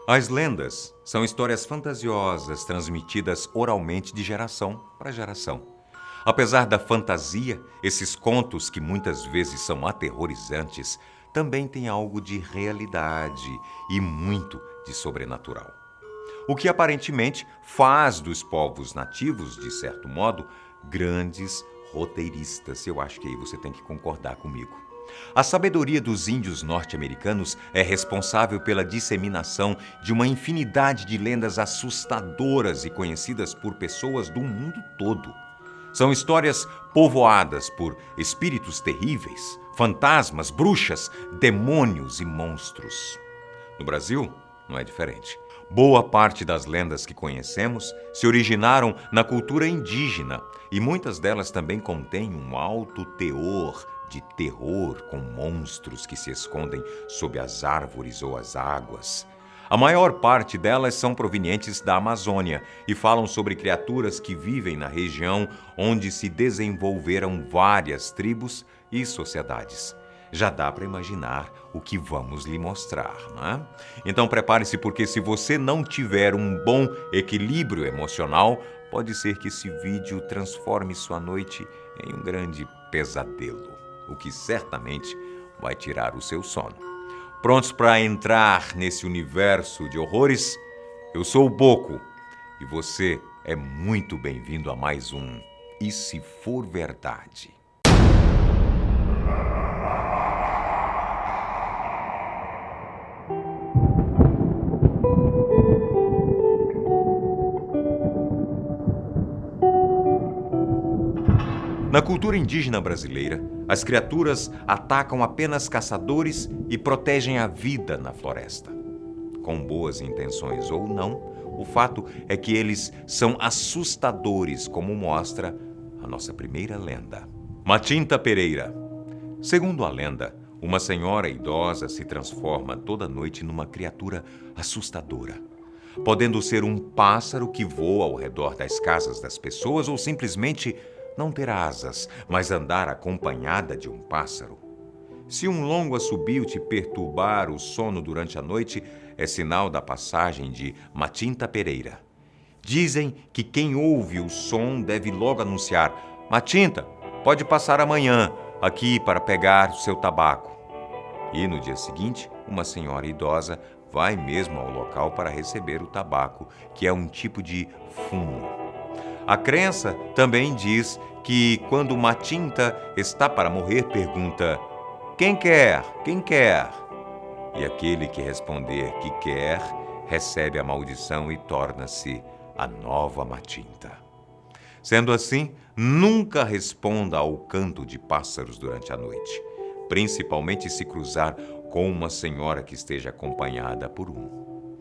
As lendas são histórias fantasiosas transmitidas oralmente de geração para geração. Apesar da fantasia, esses contos, que muitas vezes são aterrorizantes, também têm algo de realidade e muito de sobrenatural. O que aparentemente faz dos povos nativos, de certo modo, grandes roteiristas. Eu acho que aí você tem que concordar comigo. A sabedoria dos índios norte-americanos é responsável pela disseminação de uma infinidade de lendas assustadoras e conhecidas por pessoas do mundo todo. São histórias povoadas por espíritos terríveis, fantasmas, bruxas, demônios e monstros. No Brasil, não é diferente. Boa parte das lendas que conhecemos se originaram na cultura indígena e muitas delas também contêm um alto teor de terror, com monstros que se escondem sob as árvores ou as águas. A maior parte delas são provenientes da Amazônia e falam sobre criaturas que vivem na região onde se desenvolveram várias tribos e sociedades. Já dá para imaginar o que vamos lhe mostrar, não é? Então prepare-se, porque se você não tiver um bom equilíbrio emocional, pode ser que esse vídeo transforme sua noite em um grande pesadelo, o que certamente vai tirar o seu sono. Prontos para entrar nesse universo de horrores? Eu sou o Boco e você é muito bem-vindo a mais um E Se For Verdade? Na cultura indígena brasileira, as criaturas atacam apenas caçadores e protegem a vida na floresta. Com boas intenções ou não, o fato é que eles são assustadores, como mostra a nossa primeira lenda. Matinta Pereira. Segundo a lenda, uma senhora idosa se transforma toda noite numa criatura assustadora, podendo ser um pássaro que voa ao redor das casas das pessoas ou simplesmente não ter asas, mas andar acompanhada de um pássaro. Se um longo assobio te perturbar o sono durante a noite, é sinal da passagem de Matinta Pereira. Dizem que quem ouve o som deve logo anunciar: Matinta, pode passar amanhã aqui para pegar o seu tabaco. E no dia seguinte, uma senhora idosa vai mesmo ao local para receber o tabaco, que é um tipo de fumo. A crença também diz que quando Matinta está para morrer, pergunta: quem quer? Quem quer? E aquele que responder que quer, recebe a maldição e torna-se a nova Matinta. Sendo assim, nunca responda ao canto de pássaros durante a noite, principalmente se cruzar com uma senhora que esteja acompanhada por um.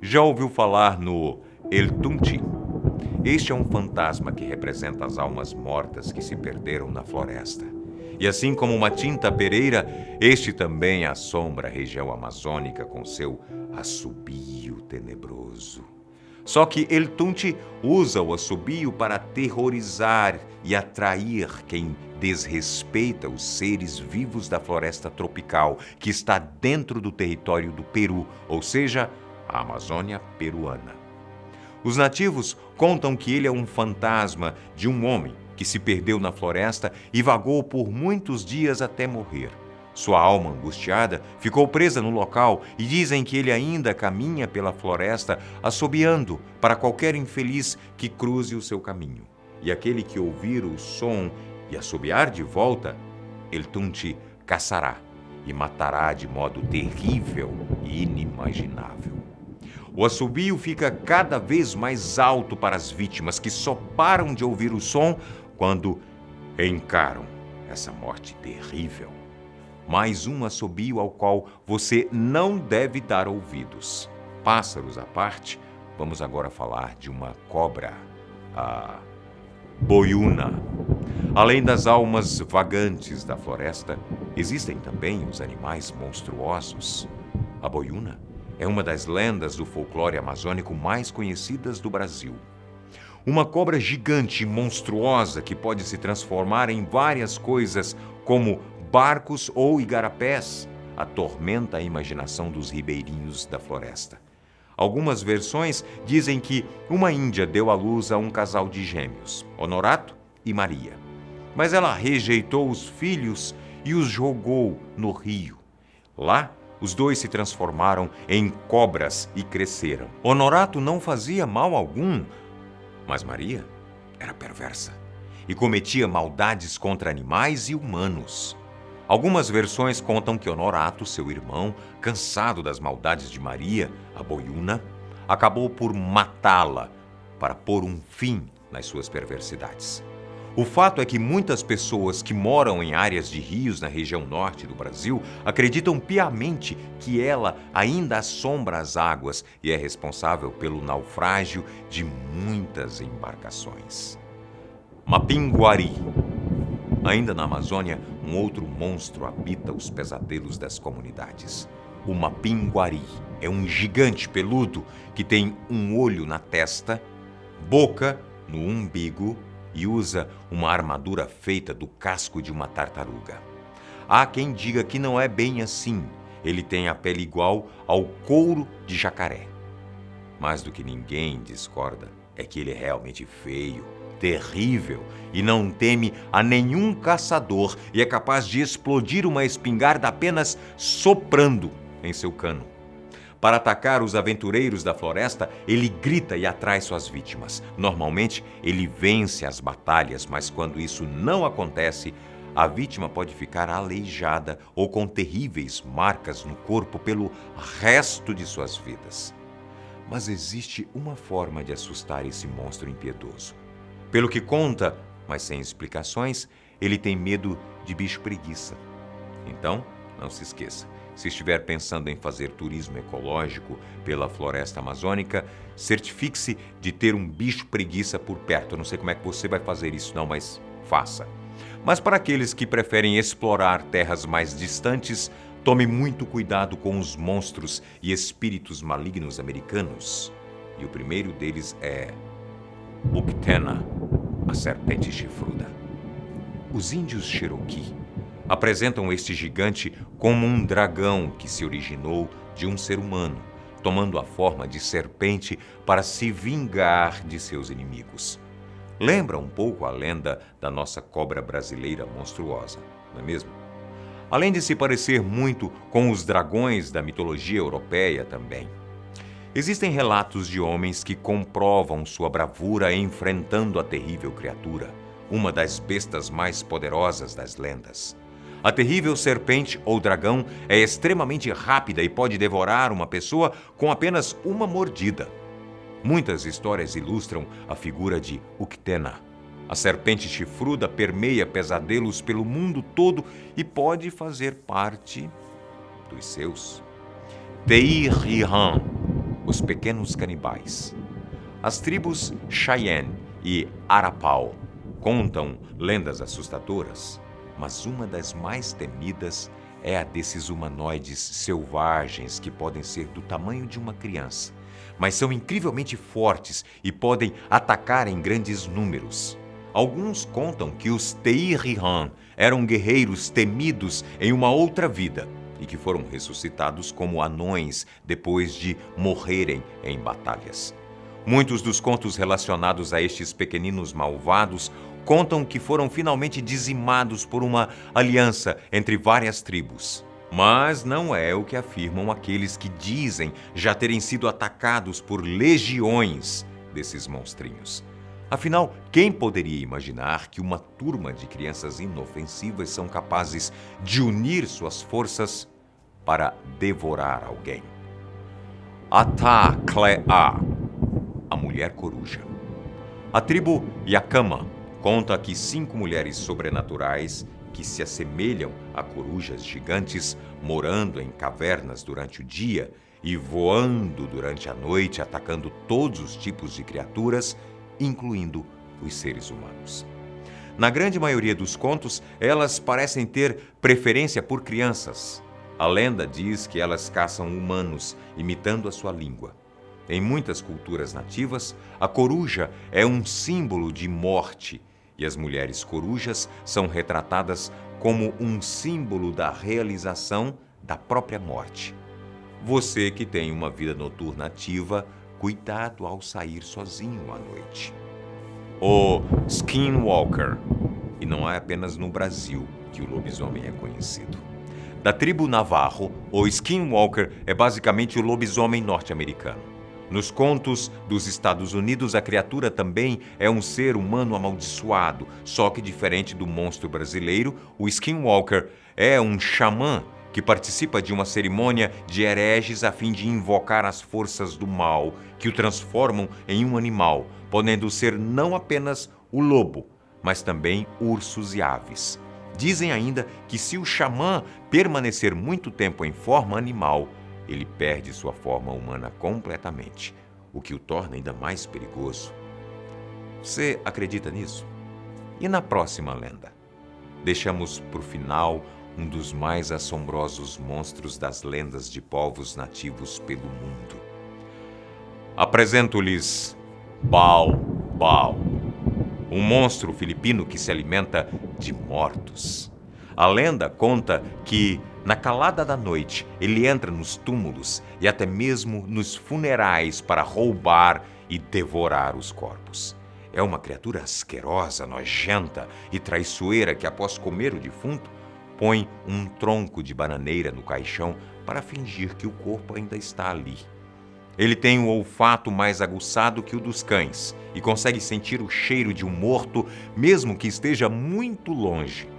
Já ouviu falar no El Tunti? Este é um fantasma que representa as almas mortas que se perderam na floresta. E assim como Matinta Pereira, este também assombra a região amazônica com seu assobio tenebroso. Só que El Tunti usa o assobio para aterrorizar e atrair quem desrespeita os seres vivos da floresta tropical, que está dentro do território do Peru, ou seja, a Amazônia peruana. Os nativos contam que ele é um fantasma de um homem que se perdeu na floresta e vagou por muitos dias até morrer. Sua alma angustiada ficou presa no local e dizem que ele ainda caminha pela floresta assobiando para qualquer infeliz que cruze o seu caminho. E aquele que ouvir o som e assobiar de volta, El Tunti caçará e matará de modo terrível e inimaginável. O assobio fica cada vez mais alto para as vítimas, que só param de ouvir o som quando encaram essa morte terrível. Mais um assobio ao qual você não deve dar ouvidos. Pássaros à parte, vamos agora falar de uma cobra, a boiúna. Além das almas vagantes da floresta, existem também os animais monstruosos. A boiúna é uma das lendas do folclore amazônico mais conhecidas do Brasil. Uma cobra gigante e monstruosa que pode se transformar em várias coisas, como barcos ou igarapés, atormenta a imaginação dos ribeirinhos da floresta. Algumas versões dizem que uma índia deu à luz a um casal de gêmeos, Honorato e Maria. Mas ela rejeitou os filhos e os jogou no rio. Lá, os dois se transformaram em cobras e cresceram. Honorato não fazia mal algum, mas Maria era perversa e cometia maldades contra animais e humanos. Algumas versões contam que Honorato, seu irmão, cansado das maldades de Maria, a boiuna, acabou por matá-la para pôr um fim nas suas perversidades. O fato é que muitas pessoas que moram em áreas de rios na região norte do Brasil acreditam piamente que ela ainda assombra as águas e é responsável pelo naufrágio de muitas embarcações. Mapinguari. Ainda na Amazônia, um outro monstro habita os pesadelos das comunidades. O Mapinguari é um gigante peludo que tem um olho na testa, boca no umbigo e usa uma armadura feita do casco de uma tartaruga. Há quem diga que não é bem assim. Ele tem a pele igual ao couro de jacaré. Mais do que ninguém discorda é que ele é realmente feio, terrível e não teme a nenhum caçador e é capaz de explodir uma espingarda apenas soprando em seu cano. Para atacar os aventureiros da floresta, ele grita e atrai suas vítimas. Normalmente, ele vence as batalhas, mas quando isso não acontece, a vítima pode ficar aleijada ou com terríveis marcas no corpo pelo resto de suas vidas. Mas existe uma forma de assustar esse monstro impiedoso. Pelo que conta, mas sem explicações, ele tem medo de bicho preguiça. Então, não se esqueça, se estiver pensando em fazer turismo ecológico pela floresta amazônica, certifique-se de ter um bicho preguiça por perto. Eu não sei como é que você vai fazer isso não, mas faça. Mas para aqueles que preferem explorar terras mais distantes, tome muito cuidado com os monstros e espíritos malignos americanos. E o primeiro deles é Uktena, a serpente chifruda. Os índios Cherokee apresentam este gigante como um dragão que se originou de um ser humano, tomando a forma de serpente para se vingar de seus inimigos. Lembra um pouco a lenda da nossa cobra brasileira monstruosa, não é mesmo? Além de se parecer muito com os dragões da mitologia europeia também. Existem relatos de homens que comprovam sua bravura enfrentando a terrível criatura, uma das bestas mais poderosas das lendas. A terrível serpente ou dragão é extremamente rápida e pode devorar uma pessoa com apenas uma mordida. Muitas histórias ilustram a figura de Uktena. A serpente chifruda permeia pesadelos pelo mundo todo e pode fazer parte dos seus. Teirihan, os pequenos canibais. As tribos Cheyenne e Arapau contam lendas assustadoras, mas uma das mais temidas é a desses humanoides selvagens que podem ser do tamanho de uma criança, mas são incrivelmente fortes e podem atacar em grandes números. Alguns contam que os Teirihan eram guerreiros temidos em uma outra vida e que foram ressuscitados como anões depois de morrerem em batalhas. Muitos dos contos relacionados a estes pequeninos malvados contam que foram finalmente dizimados por uma aliança entre várias tribos. Mas não é o que afirmam aqueles que dizem já terem sido atacados por legiões desses monstrinhos. Afinal, quem poderia imaginar que uma turma de crianças inofensivas são capazes de unir suas forças para devorar alguém? Ataklea, a mulher coruja. A tribo Yakama conta que 5 mulheres sobrenaturais que se assemelham a corujas gigantes, morando em cavernas durante o dia e voando durante a noite, atacando todos os tipos de criaturas, incluindo os seres humanos. Na grande maioria dos contos, elas parecem ter preferência por crianças. A lenda diz que elas caçam humanos, imitando a sua língua. Em muitas culturas nativas, a coruja é um símbolo de morte e as mulheres corujas são retratadas como um símbolo da realização da própria morte. você que tem uma vida noturna ativa, cuidado ao sair sozinho à noite. O Skinwalker, e não é apenas no Brasil que o lobisomem é conhecido. Da tribo Navajo, o Skinwalker é basicamente o lobisomem norte-americano. Nos contos dos Estados Unidos, a criatura também é um ser humano amaldiçoado, só que diferente do monstro brasileiro, o Skinwalker é um xamã que participa de uma cerimônia de hereges a fim de invocar as forças do mal que o transformam em um animal, podendo ser não apenas o lobo, mas também ursos e aves. Dizem ainda que se o xamã permanecer muito tempo em forma animal, ele perde sua forma humana completamente, o que o torna ainda mais perigoso. Você acredita nisso? E na próxima lenda? Deixamos para o final um dos mais assombrosos monstros das lendas de povos nativos pelo mundo. Apresento-lhes Bao Bao, um monstro filipino que se alimenta de mortos. A lenda conta que, na calada da noite, ele entra nos túmulos e até mesmo nos funerais para roubar e devorar os corpos. É uma criatura asquerosa, nojenta e traiçoeira que, após comer o defunto, põe um tronco de bananeira no caixão para fingir que o corpo ainda está ali. Ele tem um olfato mais aguçado que o dos cães e consegue sentir o cheiro de um morto, mesmo que esteja muito longe.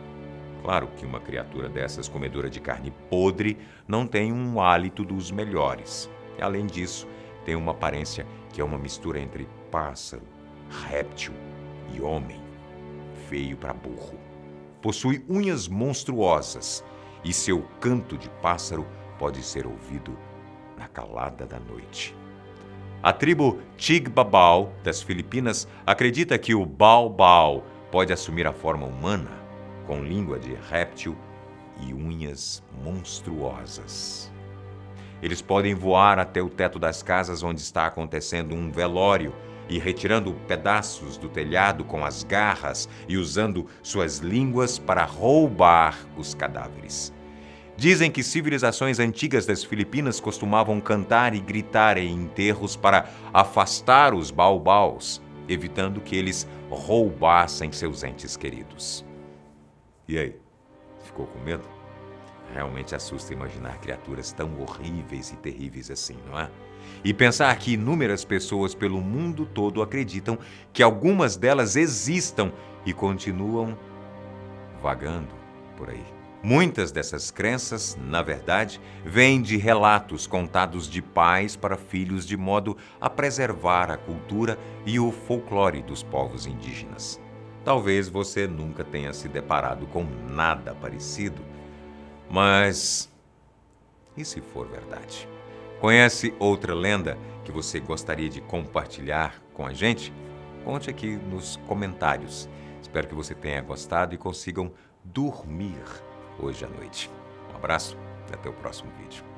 Claro que uma criatura dessas, comedora de carne podre, não tem um hálito dos melhores. E, além disso, tem uma aparência que é uma mistura entre pássaro, réptil e homem. Feio para burro. Possui unhas monstruosas e seu canto de pássaro pode ser ouvido na calada da noite. A tribo Tigbabao das Filipinas acredita que o Bao Bao pode assumir a forma humana, com língua de réptil e unhas monstruosas. Eles podem voar até o teto das casas onde está acontecendo um velório e, retirando pedaços do telhado com as garras e usando suas línguas para roubar os cadáveres. Dizem que civilizações antigas das Filipinas costumavam cantar e gritar em enterros para afastar os baobaus, evitando que eles roubassem seus entes queridos. E aí, ficou com medo? Realmente assusta imaginar criaturas tão horríveis e terríveis assim, não é? E pensar que inúmeras pessoas pelo mundo todo acreditam que algumas delas existam e continuam vagando por aí. Muitas dessas crenças, na verdade, vêm de relatos contados de pais para filhos de modo a preservar a cultura e o folclore dos povos indígenas. Talvez você nunca tenha se deparado com nada parecido, mas e se for verdade? Conhece outra lenda que você gostaria de compartilhar com a gente? Conte aqui nos comentários. Espero que você tenha gostado e consigam dormir hoje à noite. Um abraço e até o próximo vídeo.